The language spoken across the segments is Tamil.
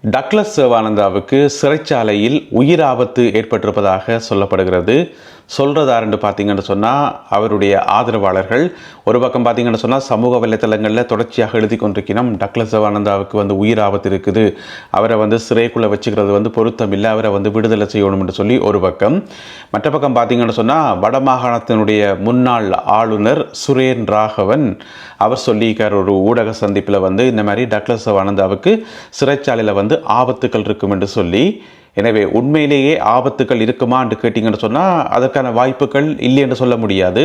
டக்ளஸ் சிவானந்தாவுக்கு சிறைச்சாலையில் உயிர் ஆபத்து ஏற்பட்டிருப்பதாக சொல்லப்படுகிறது. சொல்கிறதாருன்னு பார்த்தீங்கன்னு சொன்னால் அவருடைய ஆதரவாளர்கள் ஒரு பக்கம் பார்த்தீங்கன்னு சொன்னால் சமூக வலைத்தளங்களில் தொடர்ச்சியாக எழுதி கொண்டிருக்கணும் டக்ளஸ் சிவானந்தாவுக்கு உயிர் ஆபத்து இருக்குது, அவரை சிறைக்குள்ளே வச்சுக்கிறது பொருத்தம் இல்லை, அவரை விடுதலை செய்யணும் என்று சொல்லி ஒரு பக்கம். மற்ற பக்கம் பார்த்தீங்கன்னு சொன்னால் வடமாகாணத்தினுடைய முன்னாள் ஆளுநர் சுரேன் ராகவன் அவர் சொல்லியிருக்கார் ஒரு ஊடக சந்திப்பில் இந்த மாதிரி டக்ளஸ் சிவானந்தாவுக்கு சிறைச்சாலையில் ஆபத்துக்கள் இருக்கும் என்று சொல்லி. எனவே உண்மையிலேயே ஆபத்துக்கள் இருக்குமா என்று கேட்டிங்கன்னு சொன்னால் அதற்கான வாய்ப்புகள் இல்லை என்று சொல்ல முடியாது.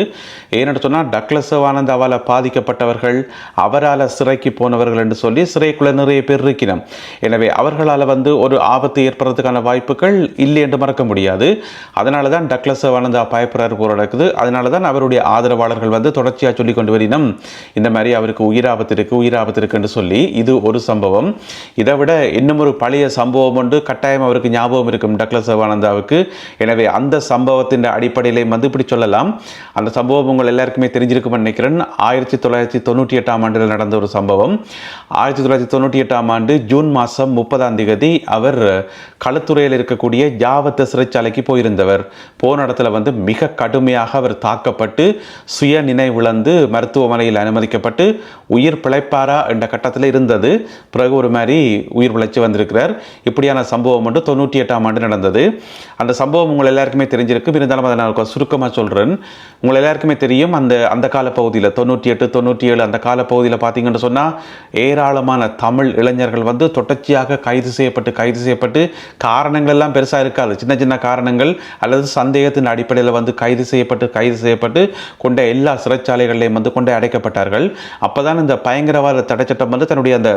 ஏன்னு சொன்னால் டக்ளஸ் சிவானந்தாவால் பாதிக்கப்பட்டவர்கள், அவரால் சிறைக்கு போனவர்கள் என்று சொல்லி சிறைக்குள்ளே நிறைய பேர் இருக்கணும். எனவே அவர்களால் ஒரு ஆபத்து ஏற்படுறதுக்கான வாய்ப்புகள் இல்லை என்று மறக்க முடியாது. அதனால தான் டக்ளஸ் சிவானந்தா பயப்படுறாரு போல நடக்குது. அதனால தான் அவருடைய ஆதரவாளர்கள் தொடர்ச்சியாக சொல்லி கொண்டு வரினும் இந்த மாதிரி அவருக்கு உயிர் ஆபத்து இருக்குன்னு சொல்லி. இது ஒரு சம்பவம். இதை விட இன்னும் ஒரு பழைய சம்பவம் ஒன்று கட்டாயம் அவருக்கு ஞாபகம் இருக்கும் டக்ளஸ் சிவானந்தாவுக்கு. எனவே அந்த சம்பவத்தின் அடிப்படையிலே இப்படி சொல்லலாம். அந்த சம்பவம் உங்கள் எல்லாருக்குமே தெரிஞ்சிருக்கும் நினைக்கிறேன். 1998 ஆண்டில் நடந்த ஒரு சம்பவம். 1998 ஆண்டு ஜூன் மாதம் 30 அவர் களுத்துறையில் இருக்கக்கூடிய ஜாவத்த சிறைச்சாலைக்கு போயிருந்தவர். போன இடத்துல மிக கடுமையாக அவர் தாக்கப்பட்டு சுய நினைவிழந்து மருத்துவமனையில் அனுமதிக்கப்பட்டு உயிர் பிழைப்பாரா என்ற கட்டத்தில் இருந்தது. பிறகு ஒரு மாதிரி உயிர் பிழைச்சு வந்திருக்கிறார். இப்படியான சம்பவம் 98 ஆண்டு நடந்தது. அந்த சம்பவம் உங்கள் எல்லாருக்குமே தெரிஞ்சிருக்கும். இருந்தாலும் அதை நான் சுருக்கமாக சொல்கிறேன். உங்கள் எல்லாருக்குமே தெரியும் அந்த கால பகுதியில் 98 97 அந்த கால பகுதியில் பார்த்தீங்கன்னு சொன்னால் ஏராளமான தமிழ் இளைஞர்கள் தொடர்ச்சியாக கைது செய்யப்பட்டு காரணங்கள் எல்லாம் பெருசாக இருக்காது, சின்ன சின்ன காரணங்கள் அல்லது சந்தேகத்தின் அடிப்படையில் கைது செய்யப்பட்டு கொண்ட எல்லா சிறைச்சாலைகளையும் கொண்டு அடைக்கப்பட்டார்கள். அப்போதான் இந்த பயங்கரவாத தடைச்சட்டம் தன்னுடைய அந்த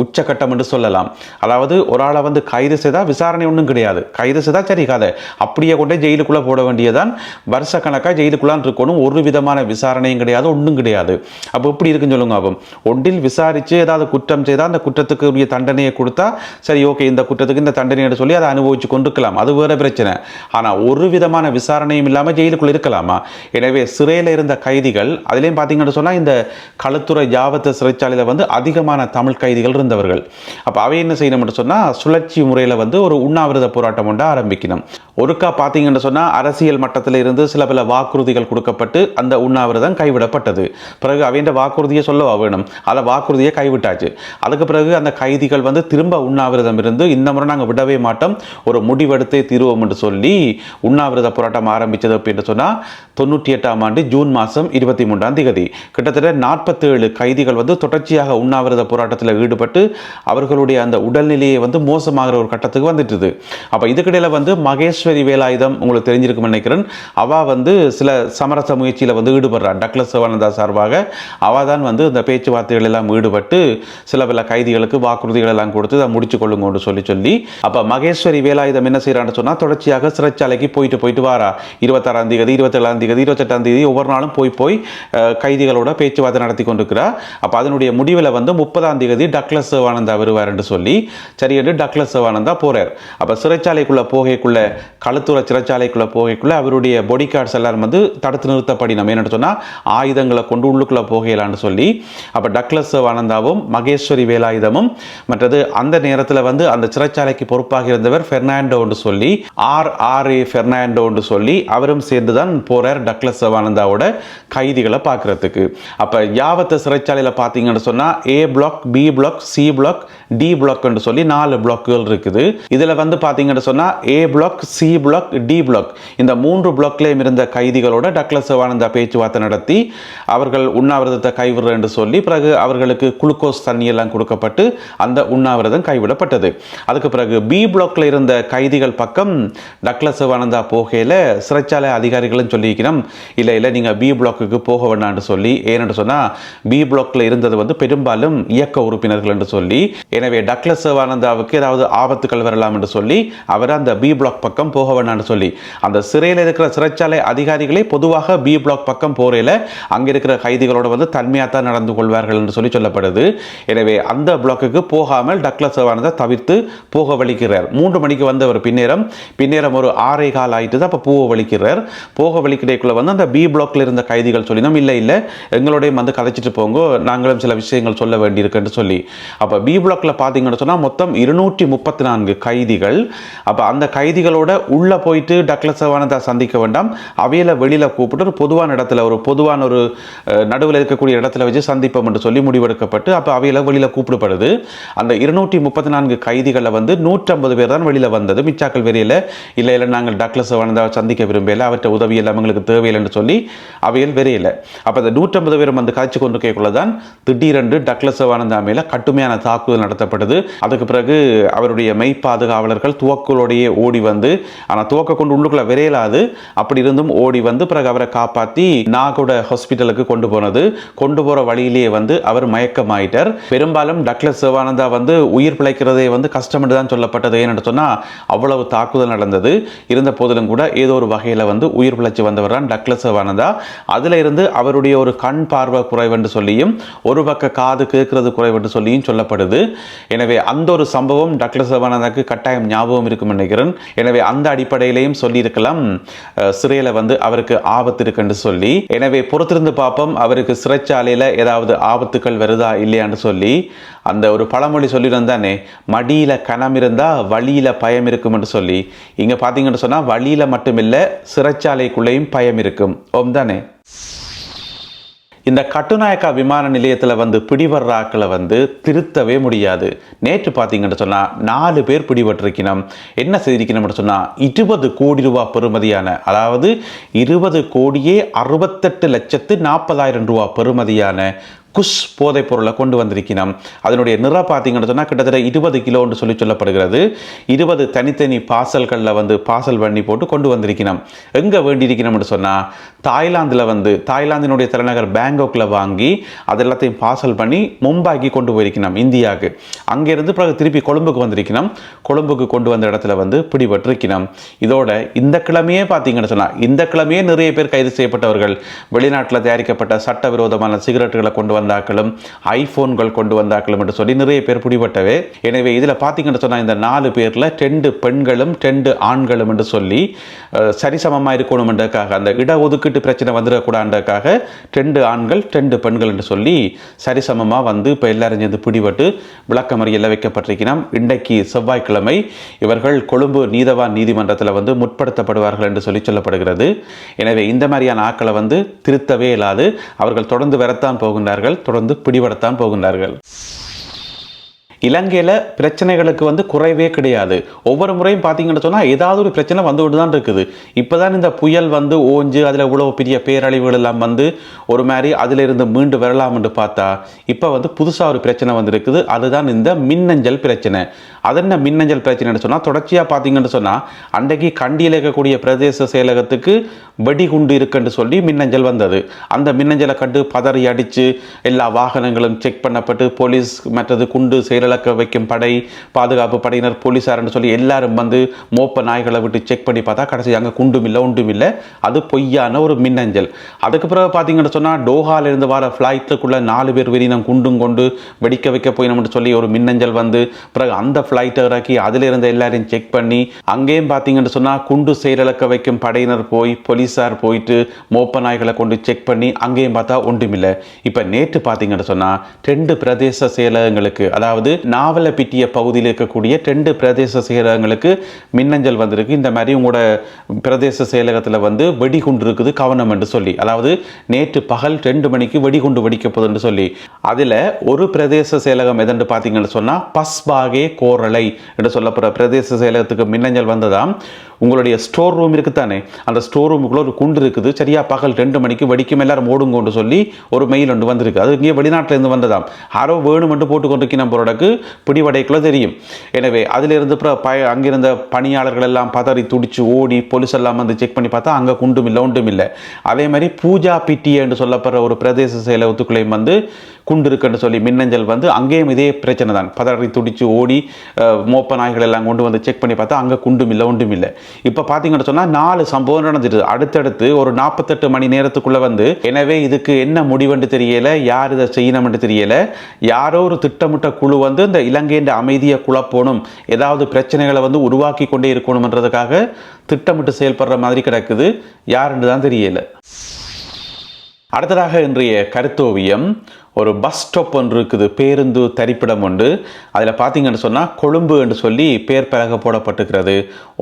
உச்சகட்டம் என்று சொல்லலாம். அதாவது ஒரு ஆளை கைது செய்தால் விசாரணை ஒன்றும் கிடையாது, கைது செய்தால் சரி கதை அப்படியே கொண்டே ஜெயிலுக்குள்ளே போட வேண்டியதான். வருஷ கணக்காக ஜெயிலுக்குள்ளான் இருக்கணும், ஒரு விதமான விசாரணையும் கிடையாது, ஒன்றும் கிடையாது. அப்போ எப்படி இருக்குன்னு சொல்லுங்க. அப்போ ஒன்றில் விசாரித்து ஏதாவது குற்றம் செய்தால் அந்த குற்றத்துக்கு உரிய தண்டனையை கொடுத்தா சரி ஓகே, இந்த குற்றத்துக்கு இந்த தண்டனையை சொல்லி அதை அனுபவிச்சு கொண்டிருக்கலாம், அது வேற பிரச்சனை. ஆனால் ஒரு விதமான விசாரணையும் இல்லாமல் ஜெயிலுக்குள்ளே இருக்கலாமா? எனவே சிறையில் இருந்த கைதிகள், அதுலேயும் பார்த்தீங்கன்னு சொன்னால் இந்த களுத்துறை ஜாவத்த சிறைச்சாலையில் அதிகமான தமிழ் கைதிகள் இருந்தவர்கள். அப்போ அவை என்ன செய்யணும்னு சொன்னால் சுழற்சி முறையில் ஒரு உண்ணாவிரத போராட்டம் ஒன்று ஆரம்பிக்கணும். ஒருக்கா பார்த்தீங்கன்னு சொன்னால் அரசியல் மட்டத்தில் இருந்து சில பல வாக்குறுதிகள் கொடுக்கப்பட்டு அந்த உண்ணாவிரதம் கைவிடப்பட்டது. பிறகு அவையின் வாக்குறுதியை சொல்லவா வேணும், அதை வாக்குறுதியை கைவிட்டாச்சு. அதுக்கு பிறகு அந்த கைதிகள் திரும்ப உண்ணாவிரதம் இருந்து இந்த முறை நாங்கள் விடவே மாட்டோம், ஒரு முடிவெடுத்தே தீர்வோம் என்று சொல்லி உண்ணாவிரத போராட்டம் ஆரம்பித்தது. அப்படின்னு சொன்னால் 98 ஆண்டு ஜூன் மாதம் 23 கிட்டத்தட்ட 47 கைதிகள் தொடர்ச்சியாக உண்ணாவிரத போராட்டத்தில் ஈடுபட்டு அவர்களுடைய அந்த உடல்நிலையை மோசமாகிற ஒரு கட்டத்துக்கு வந்துட்டுது. அப்போ இதுக்கிடையில் மகேஸ்வரி வேலாயுதம் உங்களுக்கு தெரிஞ்சிருக்கும் நினைக்கிறேன். அவள் சில சமரச முயற்சியில் ஈடுபடுறான் டக்ளஸ் சிவானந்தா சார்பாக. அவள் தான் இந்த பேச்சுவார்த்தைகள் எல்லாம் ஈடுபட்டு சில பல கைதிகளுக்கு வாக்குறுதிகள் எல்லாம் கொடுத்து அதை முடிச்சு கொள்ளுங்கன்னு சொல்லி அப்போ மகேஸ்வரி வேலாயுதம் என்ன செய்யறான்னு சொன்னால் தொடர்ச்சியாக சிறைச்சாலைக்கு போயிட்டு வாரா. 26 27 28 ஒவ்வொரு நாளும் போய் கைதிகளோட பேச்சுவார்த்தை நடத்தி கொண்டிருக்கிறார். அப்போ அதனுடைய முடிவில் 30 டக்ளஸ் சிவானந்தா வருவார் என்று சொல்லி சரி என்று டக்ளஸ் சிவானந்தா போறார். அப்போ சிறைச்சாலைக்குள்ள போகைக்குள்ள களுத்துறை சிறைச்சாலைக்குள்ள போகைக்குள்ள அவருடைய பாடி கார்ட்ஸ் எல்லாரும் தடுத்து நிறுத்தப்படினோம். என்னன்னு சொன்னால் ஆயுதங்களை கொண்டு உள்ளுக்குள்ள போகலான்னு சொல்லி. அப்போ டக்ளஸ் சிவானந்தாவும் மகேஸ்வரி வேலாயுதமும் மற்றது அந்த நேரத்தில் அந்த சிறைச்சாலைக்கு பொறுப்பாக இருந்தவர் பெர்னாண்டோ என்று சொல்லி RRA பெர்னாண்டோ என்று சொல்லி அவரும் சேர்ந்து தான் போறார் டக்ளஸ் சிவானந்தாவோட கைதிகளை பார்க்கறதுக்கு. அப்போ யாவத்த சிறைச்சாலையில் பார்த்தீங்கன்னு சொன்னால் A block, B block, C block, D block என்று சொல்லி 4 பிளாக்குகள் இருக்குது. இதில் பார்த்தீங்கன்னு சொன்னால் A block, C block, D block இந்த 3 பிளாக்லேயும் இருந்த கைதிகளோட டக்ளஸ் சிவானந்தா பேச்சுவார்த்தை நடத்தி அவர்கள் உண்ணாவிரதத்தை கைவிடுற என்று சொல்லி பிறகு அவர்களுக்கு குளுக்கோஸ் தண்ணி எல்லாம் கொடுக்கப்பட்டு அந்த உண்ணாவிரதம் கைவிடப்பட்டது. அதுக்கு பிறகு B பிளாக்ல இருந்த கைதிகள் பக்கம் டக்ளஸ் சிவானந்தா போகையில் சிறைச்சாலை அதிகாரிகளும் சொல்லியிருக்கணும், இல்லை நீங்கள் B பிளாக்குக்கு போக வேண்டாம்னு சொல்லி. ஏன்னு சொன்னால் B பிளாக்ல இருந்தது பெரும்பாலும் இயக்க உறுப்பினர்கள் என்று சொல்லி. எனவே டக்ளஸ் சிவானந்தாவுக்கு ஏதாவது ஆபத்துக்கள் வரலாம் என்று சொல்லி சொல்லி அவர் அந்த பி பிளாக் பக்கம் போக வேண்டாம்னு சொல்லி அந்த சிறையில் இருக்கிற சிறைச்சாலை அதிகாரிகளே பொதுவாக பி பிளாக் பக்கம் போறையில் அங்கே இருக்கிற கைதிகளோட வந்து தன்மையாக தான் நடந்து கொள்வார்கள் என்று சொல்லி சொல்லப்படுது. எனவே அந்த பிளாக்குக்கு போகாமல் டக்ளஸ் சேவானந்தா தவிர்த்து போக வலிக்கிறார். 3 மணிக்கு வந்தவர் பின்னேரம் ஒரு 6:15 ஆயிட்டு தான் அப்போ போக வலிக்கிறார். போக வலிக்கிறதுக்குள்ள வந்து அந்த பி பிளாக்ல இருந்த கைதிகள் சொல்லினோம், இல்லை எங்களோடையும் வந்து கதைச்சிட்டு போங்க, நாங்களும் சில விஷயங்கள் சொல்ல வேண்டியிருக்குன்னு சொல்லி. அப்போ பி பிளாக்ல பார்த்தீங்கன்னு சொன்னால் மொத்தம் 234 கைதிகள். அப்போ அந்த கைதிகளோட உள்ள போயிட்டு டக்ளஸ் சேவானந்தா சந்திக்க வேண்டாம், அவையில வெளியில கூப்பிட்டு ஒரு பொதுவான இடத்துல ஒரு நடுவில் இருக்கக்கூடிய இடத்துல வச்சு சந்திப்போம் என்று சொல்லி முடிவெடுக்கப்பட்டு அப்போ அவையில வெளியில கூப்பிடப்படுது. அந்த 234 கைதிகளை வந்து 150 பேர் தான் வெளியில வந்தது. மிச்சாக்கள் வெளியில இல்லை நாங்கள் டக்ளஸ் சேவானந்தாவை சந்திக்க விரும்பல, அவற்றை உதவி எல்லாம் எங்களுக்கு தேவையில்லைன்னு சொல்லி அவையில் வெறியில. அப்போ அந்த 150 பேரும் வந்து காய்ச்சி கொண்டு கேட்குள்ளதான் திடீரென்று டக்ளஸ் சேவானந்தா மேல கட்டுமையான தாக்குதல் நடத்தப்பட்டது. அதுக்கு பிறகு அவருடைய மெய் பாதுகாவலர்கள் துவக்கலோடையே ஓடி வந்து, ஆனால் துவக்க கொண்டு உள்ளுக்குள்ள விரையலாது, அப்படி இருந்தும் ஓடி வந்து பிறகு அவரை காப்பாற்றி நாகோட ஹாஸ்பிட்டலுக்கு கொண்டு போற வழியிலேயே வந்து அவர் மயக்கமாயிட்டார். பெரும்பாலும் டக்ளஸ் சேவானந்தா வந்து உயிர் பிழைக்கிறதே வந்து கஷ்டம் என்று தான் சொல்லப்பட்டது. ஏன்னு சொன்னா அவ்வளவு தாக்குதல் நடந்தது. இருந்த போதிலும் கூட ஏதோ ஒரு வகையில் வந்து உயிர் பிழைச்சி வந்தவர் தான் டக்ளஸ் சேவானந்தா. அதுல இருந்து அவருடைய ஒரு கண் பார்வை குறைவென்று சொல்லியும் ஒரு பக்க காது கேட்கிறது குறைவென்று சொல்லியும் சொல்லப்படுது. எனவே அந்த ஒரு சம்பவம் டக்ளஸ் சேவானந்தாக்கு கட்டாயம் ஞாபகம் இருக்கும் நினைக்கிறேன். எனவே அந்த அடிப்படையிலையும் சொல்லியிருக்கலாம் சிறையில் வந்து அவருக்கு ஆபத்து இருக்குன்னு சொல்லி. எனவே பொறுத்திருந்து பார்ப்போம் அவருக்கு சிறைச்சாலையில் ஏதாவது ஆபத்துக்கள் வருதா இல்லையான்னு சொல்லி. அந்த ஒரு பழமொழி சொல்லியிருந்தானே, மடியில கனம் இருந்தா வழியில பயம் இருக்கும் என்று சொல்லி. இங்க பாத்தீங்கன்னு சொன்னா வழியில மட்டுமில்லை சிறைச்சாலைக்குள்ளேயும் பயம் இருக்கும். ஓம் தானே. இந்த கட்டுநாயக்கா விமான நிலையத்தில் வந்து பிடிபடுறாக்களை வந்து திருத்தவே முடியாது. நேற்று பார்த்தீங்கன்னு சொன்னால் 4 பேர் பிடிபட்டிருக்கணும். என்ன செய்திருக்கணும்னு சொன்னால் 20 கோடி ரூபாய் பெறுமதியான, அதாவது 20,68,40,40,000 ரூபாய் பெறுமதியான குஷ் போதைப் பொருளை கொண்டு வந்திருக்கணும். அதனுடைய நிறம் பார்த்தீங்கன்னு சொன்னால் கிட்டத்தட்ட 20 கிலோன்னு சொல்லி சொல்லப்படுகிறது. 20 தனித்தனி பார்சல்களில் வந்து பார்சல் பண்ணி போட்டு கொண்டு வந்திருக்கணும். எங்கே வேண்டியிருக்கணும்னு சொன்னால் தாய்லாந்தினுடைய தலைநகர் பேங்காக்ல வாங்கி அது எல்லாத்தையும் பார்சல் பண்ணி மும்பாய்க்கு கொண்டு போயிருக்கணும், இந்தியாவுக்கு. அங்கேருந்து பிறகு திருப்பி கொழும்புக்கு வந்திருக்கணும். கொழும்புக்கு கொண்டு வந்த இடத்துல வந்து பிடிபட்டிருக்கணும். இதோட இந்த கிழமையே பார்த்தீங்கன்னு சொன்னால் இந்த கிழமையே நிறைய பேர் கைது செய்யப்பட்டவர்கள். வெளிநாட்டில் தயாரிக்கப்பட்ட சட்டவிரோதமான சிகரெட்டுகளை கொண்டு வந்தாக்களும் ஐபோன்கள் கொண்டு வந்தாக்களும் என்று சொல்லி நிறைய பேர் பிடிபட்டவே. எனவே இதில் பார்த்தீங்கன்னு சொன்னால் இந்த 4 பேரில் 2 பெண்களும் 2 ஆண்களும் என்று சொல்லி சரிசமமாக இருக்கணும் என்றதுக்காக, அந்த இடஒதுக்கீட்டு பிரச்சனை வந்துடக்கூடாதுக்காக 2 ஆண்கள் 2 பெண்கள் என்று சொல்லி சரிசமமாக வந்து இப்போ எல்லாரும் சேர்ந்து பிடிபட்டு விளக்கமறியலில் வைக்கப்பட்டிருக்கிறோம். இன்றைக்கு செவ்வாய்க்கிழமை இவர்கள் கொழும்பு நீதவான் நீதிமன்றத்தில் வந்து முற்படுத்தப்படுவார்கள் என்று சொல்லி சொல்லப்படுகிறது. எனவே இந்த மாதிரியான ஆக்களை வந்து திருத்தவே இயலாது. அவர்கள் தொடர்ந்து வரத்தான் போகின்றார்கள், தொடர்ந்து பிடிபடத்தான் போகின்றார்கள். இலங்கையில் பிரச்சனைகளுக்கு வந்து குறைவே கிடையாது. ஒவ்வொரு முறையும் பார்த்தீங்கன்னு சொன்னால் ஏதாவது ஒரு பிரச்சனை வந்துவிட்டு தான் இருக்குது. இப்போ தான் இந்த புயல் வந்து ஓஞ்சு அதில் இவ்வளோ பெரிய பேரழிவுகள் எல்லாம் வந்து ஒரு மாதிரி அதிலிருந்து மீண்டு வரலாம் என்று பார்த்தா இப்போ வந்து புதுசாக ஒரு பிரச்சனை வந்திருக்குது. அதுதான் இந்த மின்னஞ்சல் பிரச்சனை. அது என்ன மின்னஞ்சல் பிரச்சனைன்னு சொன்னால், தொடர்ச்சியாக பார்த்தீங்கன்னு சொன்னால் அன்றைக்கு கண்டியில் இருக்கக்கூடிய பிரதேச செயலகத்துக்கு வெடிகுண்டு இருக்குன்னு சொல்லி மின்னஞ்சல் வந்தது. அந்த மின்னஞ்சலை கண்டு பதறி அடித்து எல்லா வாகனங்களும் செக் பண்ணப்பட்டு போலீஸ் மற்றது குண்டு செயலிழக்க வைக்கும் படை, பாதுகாப்பு படையினர், போலீஸார்னு சொல்லி எல்லாரும் வந்து மோப்ப நாய்களை விட்டு செக் பண்ணி பார்த்தா கடைசி அங்கே குண்டும் இல்லை ஒன்றும் இல்லை. அது பொய்யான ஒரு மின்னஞ்சல். அதுக்கு பிறகு பார்த்தீங்கன்னு சொன்னால் டோஹாலிருந்து வர ஃப்ளைட்டுக்குள்ளே 4 பேர் வெறினம் குண்டும் கொண்டு வெடிக்க வைக்க போயினோம்னு சொல்லி ஒரு மின்னஞ்சல் வந்து பிறகு அந்த ஃப்ளைட்டை இறக்கி அதில் இருந்த எல்லாரையும் செக் பண்ணி அங்கேயும் பார்த்தீங்கன்னு சொன்னால் குண்டு செயலிழக்க வைக்கும் படையினர் போய் போலீஸார் போயிட்டு மோப்ப நாய்களை கொண்டு செக் பண்ணி அங்கேயும் பார்த்தா ஒன்றுமில்லை. இப்போ நேற்று பார்த்தீங்கன்னு சொன்னால் 2 பிரதேச செயலகங்களுக்கு, அதாவது நாவலப்பிட்டிய பகுதியில் இருக்கக்கூடிய 2 பிரதேச செயலகங்களுக்கு மின்னஞ்சல் வந்திருக்கு. இந்த மாதிரி உங்களோட பிரதேச செயலகத்தில் வந்து வெடிகுண்டு இருக்குது கவனம் என்று சொல்லி, அதாவது நேற்று பகல் 2 மணிக்கு வெடிகுண்டு வெடிக்க போகுதுன்னு சொல்லி. அதில் ஒரு பிரதேச செயலகம் எதென்று பார்த்தீங்கன்னு சொன்னால் பஸ்பாகே கோரளை என்று சொல்லப்படுற பிரதேச செயலகத்துக்கு மின்னஞ்சல் வந்ததாம். உங்களுடைய ஸ்டோர் ரூம் இருக்குத்தானே, அந்த ஸ்டோர் ரூமுக்குள்ள ஒரு குண்டு இருக்குது, சரியா பகல் 2 மணிக்கு வெடிக்கும், எல்லாரும் ஓடுங்கொண்டு சொல்லி ஒரு மெயில் ஒன்று வந்திருக்கு. அது இங்கே வெளிநாட்டிலிருந்து வந்ததாம். யாரோ வேணுமென்று போட்டுக்கொண்டிருக்க நம்மளோடக்கு பிடிவடைக்குள்ள தெரியும். எனவே அதிலிருந்து அங்கிருந்த பணியாளர்கள் எல்லாம் பதறி துடிச்சு ஓடி போலீஸ் எல்லாம் வந்து செக் பண்ணி பார்த்தா அங்கே குண்டும் இல்லை ஒன்றும் இல்லை. அதே மாதிரி பூஜா பிட்டிய என்று சொல்லப்படுற ஒரு பிரதேச செயலகத்துக்குள்ளேயும் வந்து குண்டு இருக்குன்னு சொல்லி மின்னஞ்சல் வந்து அங்கேயும் இதே பிரச்சனை தான். பதறி துடிச்சு ஓடி மோப்ப நாய்கள் எல்லாம் கொண்டு வந்து செக் பண்ணி பார்த்தா அங்கே குண்டும் இல்லை ஒன்றும் இல்லை. இப்போ பார்த்தீங்கன்னு சொன்னால் 4 சம்பவம் நடந்துட்டு அடுத்தடுத்து ஒரு 48 மணி நேரத்துக்குள்ளே வந்து. எனவே இதுக்கு என்ன முடிவுன்னு தெரியலை, யார் இதை செய்யணும்னு தெரியலை. யாரோ ஒரு திட்டமிட்ட குழு வந்து இந்த இலங்கையின் அமைதியை குழப்பணும், ஏதாவது பிரச்சனைகளை வந்து உருவாக்கி கொண்டே இருக்கணும்ன்றதுக்காக திட்டமிட்டு செயல்படுற மாதிரி கிடக்குது. யாருன்னு தான் தெரியல. அடுத்ததாக இன்றைய கருத்தோவியம் ஒரு பஸ் ஸ்டாப் ஒன்று இருக்குது, பேருந்து தரிப்பிடம் உண்டு. அதில் பார்த்தீங்கன்னு சொன்னால் கொழும்பு என்று சொல்லி பேர் பலகை போடப்பட்டிருக்கிறது.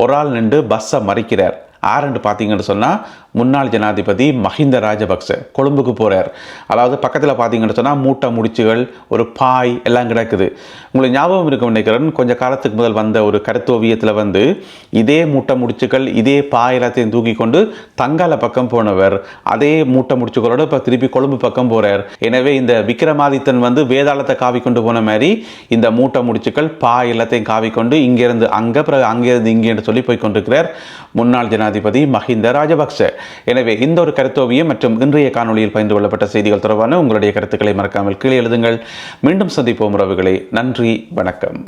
ஒரு ஆள் நின்று பஸ்ஸை மறிக்கிறார். ஆரண்டு பார்த்தீங்கன்னு சொன்னால் முன்னாள் ஜனாதிபதி மஹிந்த ராஜபக்ச கொழும்புக்கு போகிறார். அதாவது பக்கத்தில் பார்த்தீங்கன்னு சொன்னால் மூட்டை முடிச்சுகள், ஒரு பாய் எல்லாம் கிடக்குது. உங்களுக்கு ஞாபகம் இருக்க நினைக்கிறேன், கொஞ்சம் காலத்துக்கு முதல் வந்த ஒரு கருத்தோவியத்தில் வந்து இதே மூட்டை முடிச்சுகள் இதே பாய் எல்லாத்தையும் தூக்கி கொண்டு தங்கால பக்கம் போனவர் அதே மூட்டை முடிச்சுகளோடு இப்போ திருப்பி கொழும்பு பக்கம் போகிறார். எனவே இந்த விக்ரமாதித்தன் வந்து வேதாளத்தை காவி கொண்டு போன மாதிரி இந்த மூட்டை முடிச்சுக்கள் பாய் எல்லாத்தையும் காவி கொண்டு இங்கேருந்து அங்கே பிறகு அங்கேருந்து இங்கேன்னு சொல்லி போய் கொண்டிருக்கிறார் முன்னாள் ஜனாதிபதி மஹிந்த ராஜபக்ச. எனவே இந்த ஒரு கருத்தோவியம் மற்றும் இன்றைய காணொலியில் பகிர்ந்து கொள்ளப்பட்ட செய்திகள் தொடர்பான உங்களுடைய கருத்துக்களை மறக்காமல் கீழே எழுதுங்கள். மீண்டும் சந்திப்போம் உறவுகளே. நன்றி, வணக்கம்.